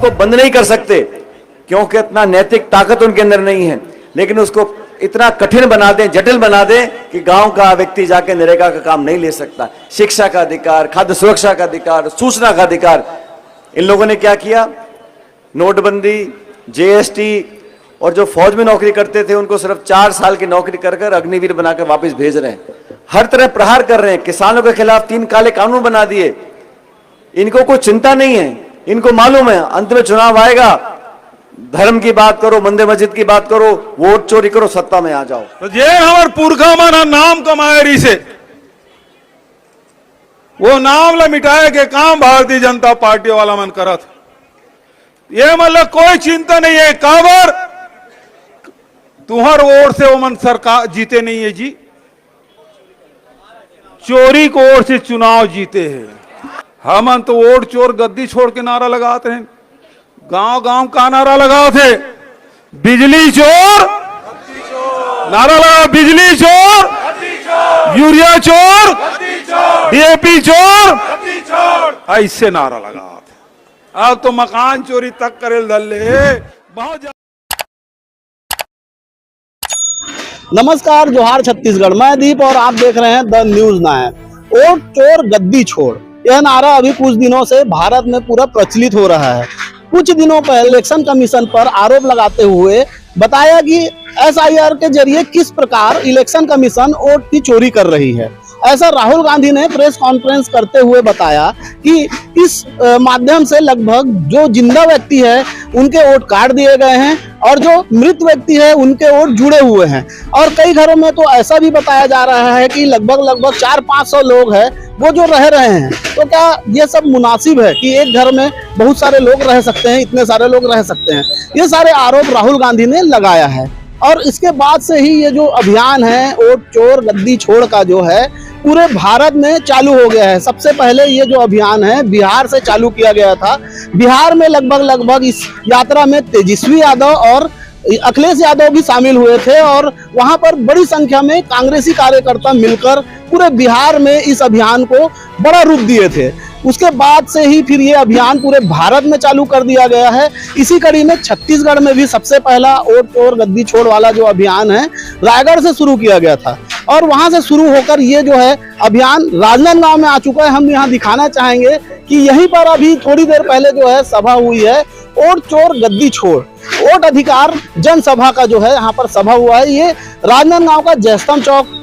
को बंद नहीं कर सकते क्योंकि इतना नैतिक ताकत उनके अंदर नहीं है, लेकिन उसको इतना कठिन बना दें, जटिल बना दें कि गांव का व्यक्ति जाके नरेगा का काम नहीं ले सकता। शिक्षा का अधिकार, खाद्य सुरक्षा का अधिकार, सूचना का अधिकार, इन लोगों ने क्या किया? नोटबंदी, जीएसटी और जो फौज में नौकरी करते थे उनको सिर्फ 4 साल की नौकरी कर कर अग्निवीर बनाकर वापस भेज रहे हैं। हर तरह प्रहार कर रहे हैं। किसानों के खिलाफ 3 काले कानून बना दिए। इनको कोई चिंता नहीं है, इनको मालूम है अंत में चुनाव आएगा, धर्म की बात करो, मंदिर मस्जिद की बात करो, वोट चोरी करो, सत्ता में आ जाओ। तो ये हमारे पुरखा माना नाम कमाए रही से वो नाम ला मिटाए के काम भारतीय जनता पार्टी वाला मन करत। ये मतलब कोई चिंता नहीं है, काबर तुहर वोट से वो मन सरकार जीते नहीं है जी, चोरी को वोट से चुनाव जीते हैं। हम तो वोट चोर गद्दी छोड़ के नारा लगाते हैं। गांव गांव का नारा लगाओ थे, बिजली चोर नारा लगा, बिजली चोर, यूरिया चोर, डीएपी चोर, ऐसे नारा लगाओ थे। अब तो मकान चोरी तक करे दल्ले बहुत। नमस्कार, जोहार छत्तीसगढ़, मैं दीप और आप देख रहे हैं द न्यूज 9। वोट चोर गद्दी छोड़, यह नारा अभी कुछ दिनों से भारत में पूरा प्रचलित हो रहा है। कुछ दिनों पहले इलेक्शन कमीशन पर आरोप लगाते हुए बताया कि एसआईआर के जरिए किस प्रकार इलेक्शन कमीशन वोट की चोरी कर रही है। ऐसा राहुल गांधी ने प्रेस कॉन्फ्रेंस करते हुए बताया कि इस माध्यम से लगभग जो जिंदा व्यक्ति है उनके वोट काट दिए गए हैं और जो मृत व्यक्ति है उनके वोट जुड़े हुए हैं। और कई घरों में तो ऐसा भी बताया जा रहा है कि लगभग 400-500 लोग हैं वो जो रह रहे हैं। तो क्या ये सब मुनासिब है कि एक घर में बहुत सारे लोग रह सकते हैं, इतने सारे लोग रह सकते हैं? ये सारे आरोप राहुल गांधी ने लगाया है। और इसके बाद से ही ये जो अभियान है वोट चोर गद्दी छोड़ का जो है पूरे भारत में चालू हो गया है। सबसे पहले ये जो अभियान है बिहार से चालू किया गया था। बिहार में लगभग इस यात्रा में तेजस्वी यादव और अखिलेश यादव भी शामिल हुए थे और वहां पर बड़ी संख्या में कांग्रेसी कार्यकर्ता मिलकर पूरे बिहार में इस अभियान को बड़ा रूप दिए थे। उसके बाद से ही फिर ये अभियान पूरे भारत में चालू कर दिया गया है। इसी कड़ी में छत्तीसगढ़ में भी सबसे पहला वोट चोर गद्दी छोड़ वाला जो अभियान है रायगढ़ से शुरू किया गया था और वहां से शुरू होकर ये जो है अभियान राजनांदगांव में आ चुका है। हम यहाँ दिखाना चाहेंगे कि यहीं पर अभी थोड़ी देर पहले जो है सभा हुई है, वोट चोर गद्दी छोड़ वोट अधिकार जनसभा का जो है यहाँ पर सभा हुआ है। ये राजनांदगांव का जयस्तंभ चौक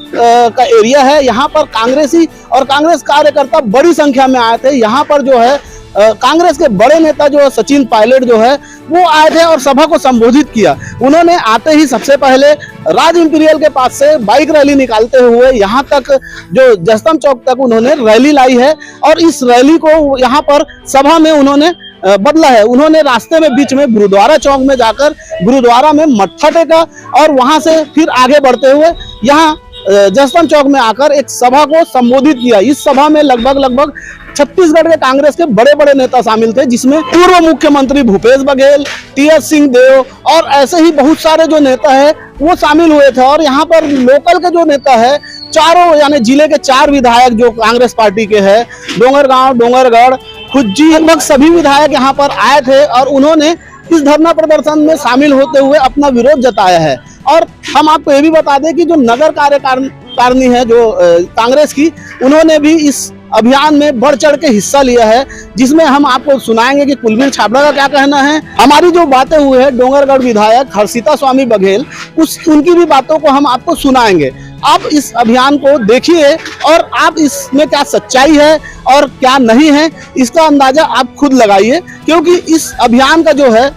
का एरिया है। यहाँ पर कांग्रेसी और कांग्रेस कार्यकर्ता बड़ी संख्या में आए थे। यहाँ पर जो है कांग्रेस के बड़े नेता जो है सचिन पायलट जो है वो आए थे और सभा को संबोधित किया। उन्होंने आते ही सबसे पहले राज इंपीरियल के पास से बाइक रैली निकालते हुए यहाँ तक जो जयस्तंभ चौक तक उन्होंने रैली लाई है और इस रैली को यहाँ पर सभा में उन्होंने बदला है। उन्होंने रास्ते में बीच में गुरुद्वारा चौक में जाकर गुरुद्वारा में मत्था टेका और वहां से फिर आगे बढ़ते हुए यहाँ जयस्तंभ चौक में आकर एक सभा को संबोधित किया। इस सभा में लगभग छत्तीसगढ़ के कांग्रेस के बड़े बड़े नेता शामिल थे, जिसमें पूर्व मुख्यमंत्री भूपेश बघेल, टीएस सिंहदेव और ऐसे ही बहुत सारे जो नेता है वो शामिल हुए थे। और यहाँ पर लोकल के जो नेता है चारों यानी जिले के 4 विधायक जो कांग्रेस पार्टी के हैं, डोंगरगांव, डोंगरगढ़, खुज्जी, लगभग सभी विधायक यहाँ पर आए थे और उन्होंने इस धरना प्रदर्शन में शामिल होते हुए अपना विरोध जताया है। और हम आपको ये भी बता दें कि जो नगर कार्यकारिणी है जो कांग्रेस की, उन्होंने भी इस अभियान में बढ़ चढ़ के हिस्सा लिया है, जिसमें हम आपको सुनाएंगे कि कुलबीर छाबड़ा का क्या कहना है। हमारी जो बातें हुई है डोंगरगढ़ विधायक हर्षिता स्वामी बघेल, उनकी भी बातों को हम आपको सुनाएंगे। आप इस अभियान को देखिए और आप इसमें क्या सच्चाई है और क्या नहीं है इसका अंदाजा आप खुद लगाइए, क्योंकि इस अभियान का जो है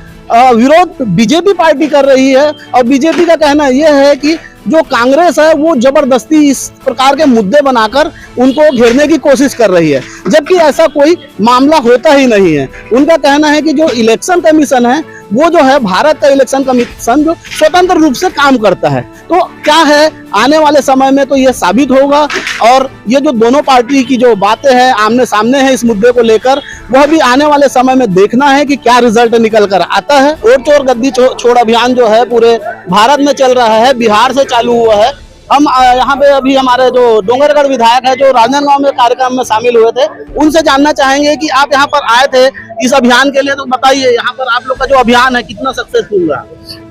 विरोध बीजेपी पार्टी कर रही है और बीजेपी का कहना यह है कि जो कांग्रेस है वो जबरदस्ती इस प्रकार के मुद्दे बनाकर उनको घेरने की कोशिश कर रही है, जबकि ऐसा कोई मामला होता ही नहीं है। उनका कहना है कि जो इलेक्शन कमीशन है वो जो है भारत का इलेक्शन कमीशन जो स्वतंत्र रूप से काम करता है। तो क्या है आने वाले समय में तो ये साबित होगा और ये जो दोनों पार्टी की जो बातें हैं आमने सामने है इस मुद्दे को लेकर, वह भी आने वाले समय में देखना है कि क्या रिजल्ट निकल कर आता है। वोट चोर गद्दी छोड़ अभियान जो है पूरे भारत में चल रहा है, बिहार से चालू हुआ है। हम यहाँ पे अभी हमारे जो डोंगरगढ़ विधायक है जो राजनांदगांव में कार्यक्रम में शामिल हुए थे, उनसे जानना चाहेंगे कि आप यहाँ पर आए थे इस अभियान के लिए, तो बताइए यहाँ पर आप लोग का जो अभियान है कितना सक्सेसफुल रहा?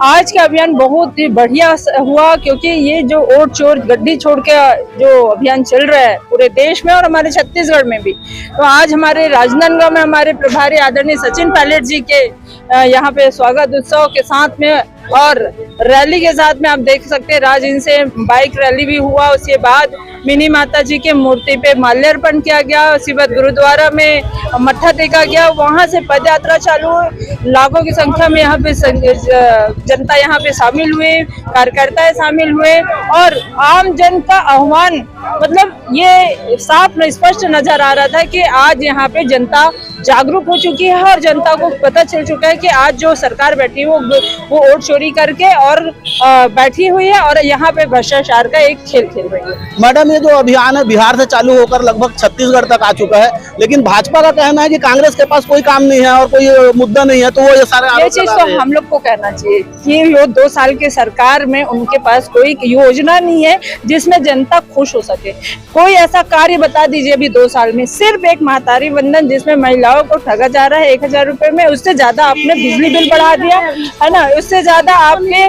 आज का अभियान बहुत ही बढ़िया हुआ, क्योंकि ये जो वोट चोर गद्दी छोड़ के जो अभियान चल रहा है पूरे देश में और हमारे छत्तीसगढ़ में भी, तो आज हमारे राजनांदगांव में हमारे प्रभारी आदरणीय सचिन पायलट जी के यहाँ पे स्वागत उत्सव के साथ में और रैली के साथ में आप देख सकते हैं राज इनसे बाइक रैली भी हुआ। उसके बाद मिनी माता जी के मूर्ति पे माल्यार्पण किया गया, उसके बाद गुरुद्वारा में मत्था टेका गया, वहां से पद यात्रा चालू, लाखों की संख्या में यहाँ पे जनता यहाँ पे शामिल हुए, कार्यकर्ता शामिल हुए और आम जन का आह्वान, मतलब ये साफ स्पष्ट नजर आ रहा था कि आज यहाँ पे जनता जागरूक हो चुकी है और जनता को पता चल चुका है कि आज जो सरकार बैठी है वो वोट चोरी करके और बैठी हुई है और यहाँ पे भ्रष्टाचार का एक खेल खेल रही है। मैडम, ये जो अभियान है बिहार से चालू होकर लगभग छत्तीसगढ़ तक आ चुका है, लेकिन भाजपा का कहना है कि कांग्रेस के पास कोई काम नहीं है और कोई मुद्दा नहीं है, तो वो ये सारे ये चीज तो हम लोग को कहना चाहिए कि वो 2 साल के सरकार में उनके पास कोई योजना नहीं है जिसमें जनता खुश हो सके। कोई ऐसा कार्य बता दीजिए अभी 2 साल में, सिर्फ एक महतारी वंदन जिसमें महिलाओं को ठगा जा रहा है 1000 रुपए में, उससे ज्यादा आपने बिजली बिल बढ़ा दिया है ना, उससे ज्यादा आपने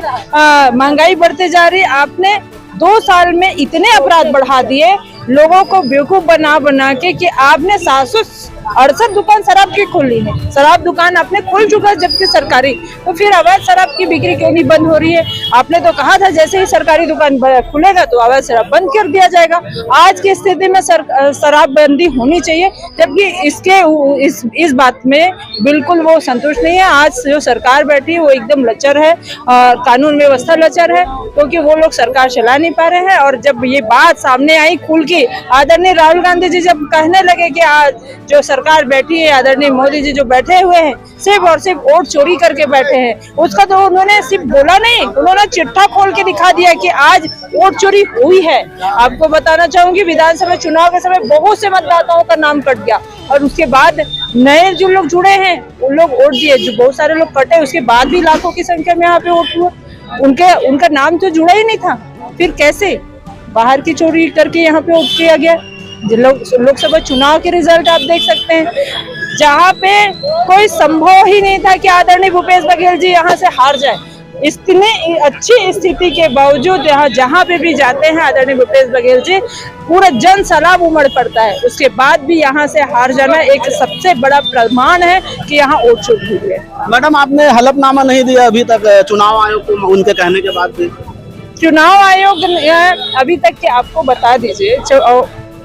महंगाई बढ़ते जा रही है। आपने 2 साल में इतने अपराध बढ़ा दिए, लोगों को बेवकूफ बना बना के कि आपने 768 दुकान शराब की खोली है, शराब दुकान आपने खोल चुका है जबकि सरकारी, तो फिर अवैध शराब की बिक्री क्यों नहीं बंद हो रही है? आपने तो कहा था जैसे ही सरकारी दुकान खुलेगा तो अवैध शराब बंद कर दिया जाएगा। आज की स्थिति में शराबबंदी होनी चाहिए, जबकि इस बात में बिल्कुल वो संतुष्ट नहीं है। आज जो सरकार बैठी है वो एकदम लचर है और कानून व्यवस्था लचर है, क्योंकि वो लोग सरकार चला नहीं पा रहे हैं। और जब ये बात सामने आई खुल की, आदरणीय राहुल गांधी जी जब कहने लगे कि आज जो सरकार बैठी है, आदरणीय मोदी जी जो बैठे हुए हैं सिर्फ और सिर्फ वोट चोरी करके बैठे हैं, उसका तो उन्होंने सिर्फ बोला नहीं, उन्होंने चिट्ठा खोल के दिखा दिया कि आज वोट चोरी हुई है। आपको बताना चाहूंगी विधानसभा चुनाव के समय बहुत से मतदाताओं का नाम कट गया और उसके बाद नए जो लोग जुड़े हैं उन लोग वोट दिए, जो बहुत सारे लोग कटे उसके बाद भी लाखों की संख्या में यहाँ पे वोट हुआ, उनका नाम तो जुड़ा ही नहीं था। फिर कैसे बाहर की चोरी करके यहाँ पे वोट किया गया? लोकसभा चुनाव के रिजल्ट आप देख सकते हैं, जहाँ पे कोई संभव ही नहीं था कि आदरणीय भूपेश बघेल जी यहाँ से हार जाए। इतनी अच्छी स्थिति के बावजूद जहाँ पे भी जाते हैं आदरणीय भूपेश बघेल जी, पूरा जन सैलाब उमड़ पड़ता है, उसके बाद भी यहाँ से हार जाना एक सबसे बड़ा प्रमाण है कि यहाँ वोट चोरी हुई है। मैडम, आपने हलफनामा नहीं दिया अभी तक चुनाव आयोग को, उनके कहने के बाद भी? चुनाव आयोग अभी तक के आपको बता दीजिए,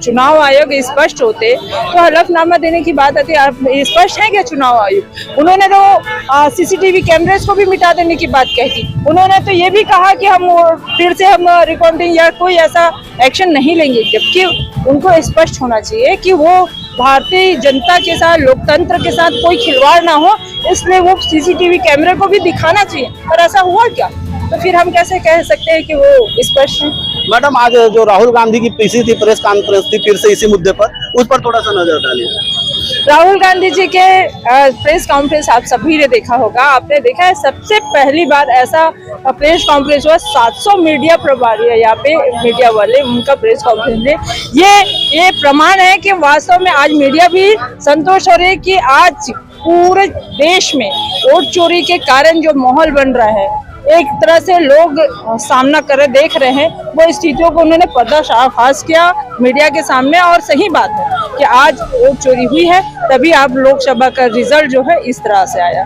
चुनाव आयोग स्पष्ट होते तो हलफनामा देने की बात आती। आप स्पष्ट है क्या चुनाव आयोग? उन्होंने तो सीसीटीवी कैमरेस को भी मिटा देने की बात कही थी। उन्होंने तो ये भी कहा कि हम फिर से हम रिकॉर्डिंग या कोई ऐसा एक्शन नहीं लेंगे, जबकि उनको स्पष्ट होना चाहिए कि वो भारतीय जनता के साथ, लोकतंत्र के साथ कोई खिलवाड़ ना हो, इसलिए वो सीसीटीवी कैमरे को भी दिखाना चाहिए। पर ऐसा हुआ क्या? तो फिर हम कैसे कह सकते हैं कि वो स्पष्ट है? मैडम, आज जो राहुल गांधी की पीसी थी, प्रेस कॉन्फ्रेंस थी फिर से इसी मुद्दे पर, उस पर थोड़ा सा नजर डालिए। राहुल गांधी जी के प्रेस कॉन्फ्रेंस आप सभी ने देखा होगा, आपने देखा है सबसे पहली बार ऐसा प्रेस कॉन्फ्रेंस हुआ, 700 मीडिया प्रभारी है यहाँ पे, मीडिया वाले, उनका प्रेस कॉन्फ्रेंस है। ये प्रमाण है कि वास्तव में आज मीडिया भी संतोष हो रही है कि आज पूरे देश में वोट चोरी के कारण जो माहौल बन रहा है, एक तरह से लोग सामना कर देख रहे हैं, वो स्थितियों को उन्होंने पर्दाफाश किया मीडिया के सामने। और सही बात है कि आज वोट चोरी हुई है, तभी आप लोकसभा का रिजल्ट जो है इस तरह से आया।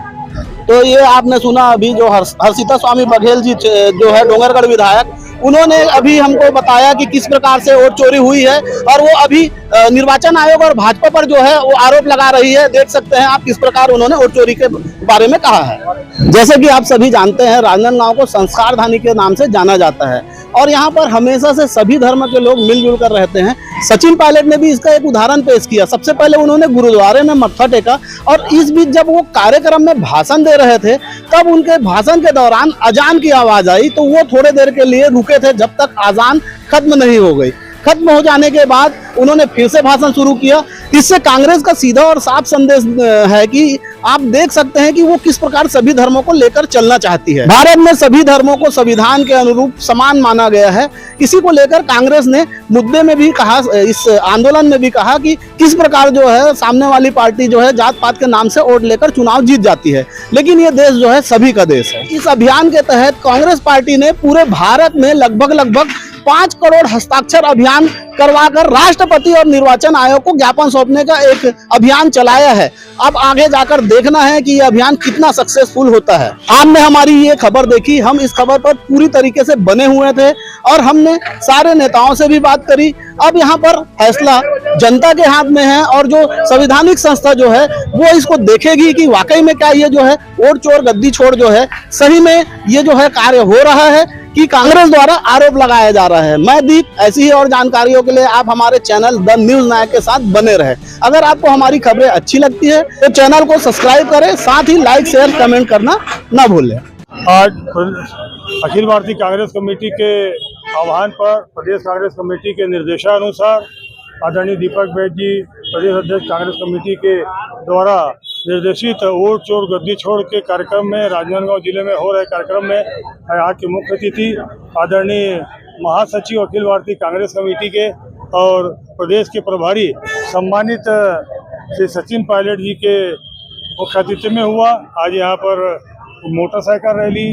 तो ये आपने सुना अभी जो हर्षिता स्वामी बघेल जी जो है डोंगरगढ़ विधायक, उन्होंने अभी हमको बताया कि किस प्रकार से वोट चोरी हुई है और वो अभी निर्वाचन आयोग और भाजपा पर जो है वो आरोप लगा रही है। देख सकते हैं आप किस प्रकार उन्होंने वोट चोरी के बारे में कहा है। जैसे कि आप सभी जानते हैं, राजनांदगांव को संस्कार धानी के नाम से जाना जाता है और यहाँ पर हमेशा से सभी धर्म के लोग मिलजुल कर रहते हैं। सचिन पायलट ने भी इसका एक उदाहरण पेश किया। सबसे पहले उन्होंने गुरुद्वारे में मत्था टेका और इस बीच जब वो कार्यक्रम में भाषण दे रहे थे तब उनके भाषण के दौरान अजान की आवाज आई, तो वो थोड़े देर के लिए रुके थे जब तक अजान खत्म नहीं हो गई। खत्म हो जाने के बाद उन्होंने फिर से भाषण शुरू किया। इससे कांग्रेस का सीधा और साफ संदेश है कि आप देख सकते हैं कि वो किस प्रकार सभी धर्मों को लेकर चलना चाहती है। भारत में सभी धर्मों को संविधान के अनुरूप समान माना गया है। इसी को लेकर कांग्रेस ने मुद्दे में भी कहा, इस आंदोलन में भी कहा कि किस प्रकार जो है सामने वाली पार्टी जो है जात पात के नाम से वोट लेकर चुनाव जीत जाती है, लेकिन ये देश जो है सभी का देश है। इस अभियान के तहत कांग्रेस पार्टी ने पूरे भारत में लगभग 5 करोड़ हस्ताक्षर अभियान करवाकर राष्ट्रपति और निर्वाचन आयोग को ज्ञापन सौंपने का एक अभियान चलाया है। अब आगे जाकर देखना है कि यह अभियान कितना सक्सेसफुल होता है। आपने हमारी ये खबर देखी, हम इस खबर पर पूरी तरीके से बने हुए थे और हमने सारे नेताओं से भी बात करी। अब यहाँ पर फैसला जनता के हाथ में है और जो संवैधानिक संस्था जो है वो इसको देखेगी कि वाकई में क्या ये जो है वोट चोर गद्दी छोड़ जो है सही में ये जो है कार्य हो रहा है कि कांग्रेस द्वारा आरोप लगाया जा रहा है। मैं दीप, ऐसी ही और जानकारियों के लिए आप हमारे चैनल द न्यूज नायक के साथ बने रहे। अगर आपको हमारी खबरें अच्छी लगती है तो चैनल को सब्सक्राइब करें, साथ ही लाइक शेयर कमेंट करना ना भूलें। आज अखिल भारतीय कांग्रेस कमेटी के आह्वान पर प्रदेश कांग्रेस कमेटी के निर्देशानुसार आदरणीय दीपक बैद जी, प्रदेश अध्यक्ष कांग्रेस कमेटी के द्वारा निर्देशित वोट चोर गद्दी छोड़ के कार्यक्रम में राजनांदगांव जिले में हो रहे कार्यक्रम में यहाँ के मुख्य अतिथि आदरणीय महासचिव अखिल भारतीय कांग्रेस कमेटी के और प्रदेश के प्रभारी सम्मानित श्री सचिन पायलट जी के मुख्य अतिथि में हुआ। आज यहाँ पर मोटरसाइकिल रैली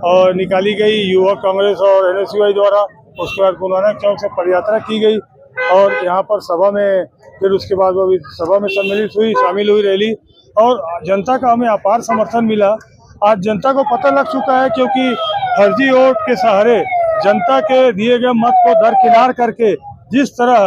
और निकाली गई युवक कांग्रेस और NSUI द्वारा। उसके बाद गुरु नानक चौक से पदयात्रा की गई और यहाँ पर सभा में फिर उसके बाद वो भी सभा में शामिल हुई रैली और जनता का हमें अपार समर्थन मिला। आज जनता को पता लग चुका है क्योंकि फर्जी वोट के सहारे जनता के दिए गए मत को दरकिनार करके जिस तरह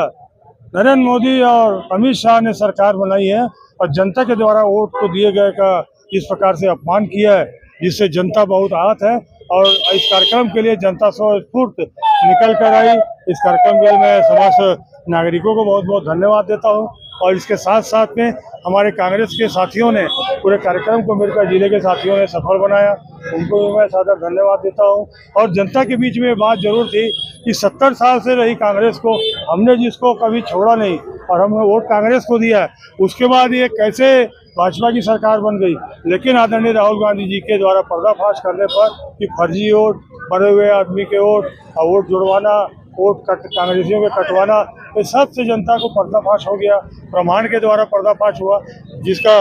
नरेंद्र मोदी और अमित शाह ने सरकार बनाई है और जनता के द्वारा वोट को दिए गए का इस प्रकार से अपमान किया है, जिससे जनता बहुत आहत है और इस कार्यक्रम के लिए जनता स्वस्फूर्त निकल कर आई। इस कार्यक्रम के लिए मैं समस्त नागरिकों को बहुत बहुत धन्यवाद देता हूं और इसके साथ साथ में हमारे कांग्रेस के साथियों ने पूरे कार्यक्रम को मिलकर जिले के साथियों ने सफल बनाया, उनको भी मैं सादर धन्यवाद देता हूं। और जनता के बीच में बात जरूर थी कि 70 साल से रही कांग्रेस को हमने जिसको कभी छोड़ा नहीं और हमने वोट कांग्रेस को दिया है, उसके बाद ये कैसे भाजपा की सरकार बन गई। लेकिन आदरणीय राहुल गांधी जी के द्वारा पर्दाफाश करने पर कि फर्जी वोट, मरे हुए आदमी के वोट जुड़वाना, वोट कांग्रेसियों के कटवाना, ये सब से जनता को पर्दाफाश हो गया। प्रमाण के द्वारा पर्दाफाश हुआ, जिसका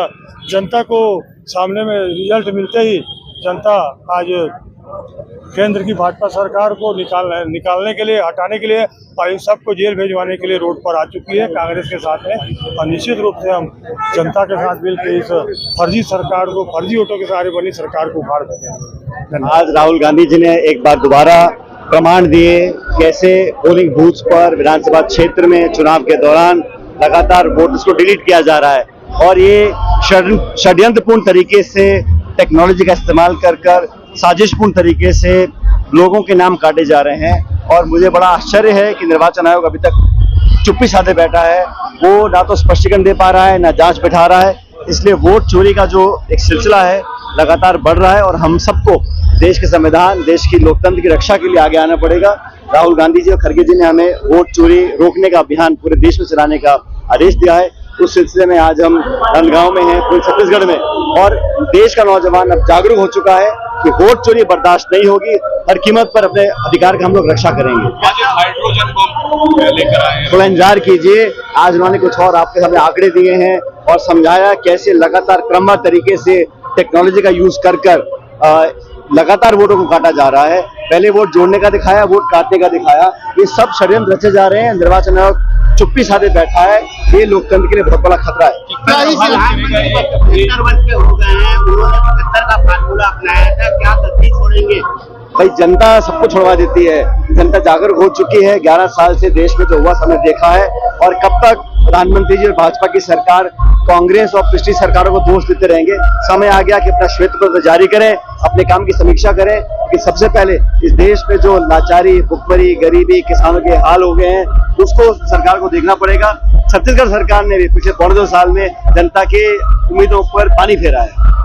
जनता को सामने में रिजल्ट मिलते ही जनता आज केंद्र की भाजपा सरकार को निकालने के लिए, हटाने के लिए और इन सबको जेल भेजवाने के लिए रोड पर आ चुकी है कांग्रेस के साथ में। और निश्चित रूप से हम जनता के साथ मिलकर इस फर्जी सरकार को, फर्जी वोटों के सहारे बनी सरकार को उखाड़ देंगे। आज राहुल गांधी जी ने एक बार दोबारा प्रमाण दिए कैसे पोलिंग बूथ्स पर विधानसभा क्षेत्र में चुनाव के दौरान लगातार वोटर्स को डिलीट किया जा रहा है और ये षड्यंत्रपूर्ण तरीके से टेक्नोलॉजी का इस्तेमाल कर साजिशपूर्ण तरीके से लोगों के नाम काटे जा रहे हैं। और मुझे बड़ा आश्चर्य है कि निर्वाचन आयोग अभी तक चुप्पी साधे बैठा है, वो ना तो स्पष्टीकरण दे पा रहा है ना जांच बैठा रहा है। इसलिए वोट चोरी का जो एक सिलसिला है लगातार बढ़ रहा है और हम सबको देश के संविधान, देश की लोकतंत्र की रक्षा के लिए आगे आना पड़ेगा। राहुल गांधी जी और खड़गे जी ने हमें वोट चोरी रोकने का अभियान पूरे देश में चलाने का आदेश दिया है। उस सिलसिले में आज हम राजनांदगांव में हैं, पूरे छत्तीसगढ़ में, और देश का नौजवान अब जागरूक हो चुका है कि वोट चोरी बर्दाश्त नहीं होगी। हर कीमत पर अपने अधिकार का हम लोग रक्षा करेंगे। हाइड्रोजन बम लेकर आए हैं, थोड़ा इंतजार कीजिए। आज उन्होंने कुछ और आपके सामने आंकड़े दिए हैं और समझाया कैसे लगातार क्रमबद्ध तरीके से टेक्नोलॉजी का यूज कर लगातार वोटों को काटा जा रहा है। पहले वोट जोड़ने का दिखाया, वोट काटने का दिखाया। ये सब षड्यंत्र रचे जा रहे हैं। निर्वाचन आयोग चुप्पी साधे बैठा है, ये लोकतंत्र के लिए बहुत बड़ा खतरा है। 75 वर्ष के हो गए हैं, उन्होंने 75 का फार्मूला अपनाया था, क्या गद्दी छोड़ेंगे? भाई जनता सबको छुड़वा देती है, जनता जागरूक हो चुकी है। 11 साल से देश में जो हुआ हमने देखा है, और कब तक प्रधानमंत्री जी और भाजपा की सरकार कांग्रेस और पिछली सरकारों को दोष देते रहेंगे। समय आ गया कि अपना श्वेत पत्र जारी करें, अपने काम की समीक्षा करें कि सबसे पहले इस देश में जो लाचारी, भुखमरी, गरीबी, किसानों के हाल हो गए हैं, उसको सरकार को देखना पड़ेगा। छत्तीसगढ़ सरकार ने भी पिछले 2.5 साल में जनता की उम्मीदों पर पानी फेरा है।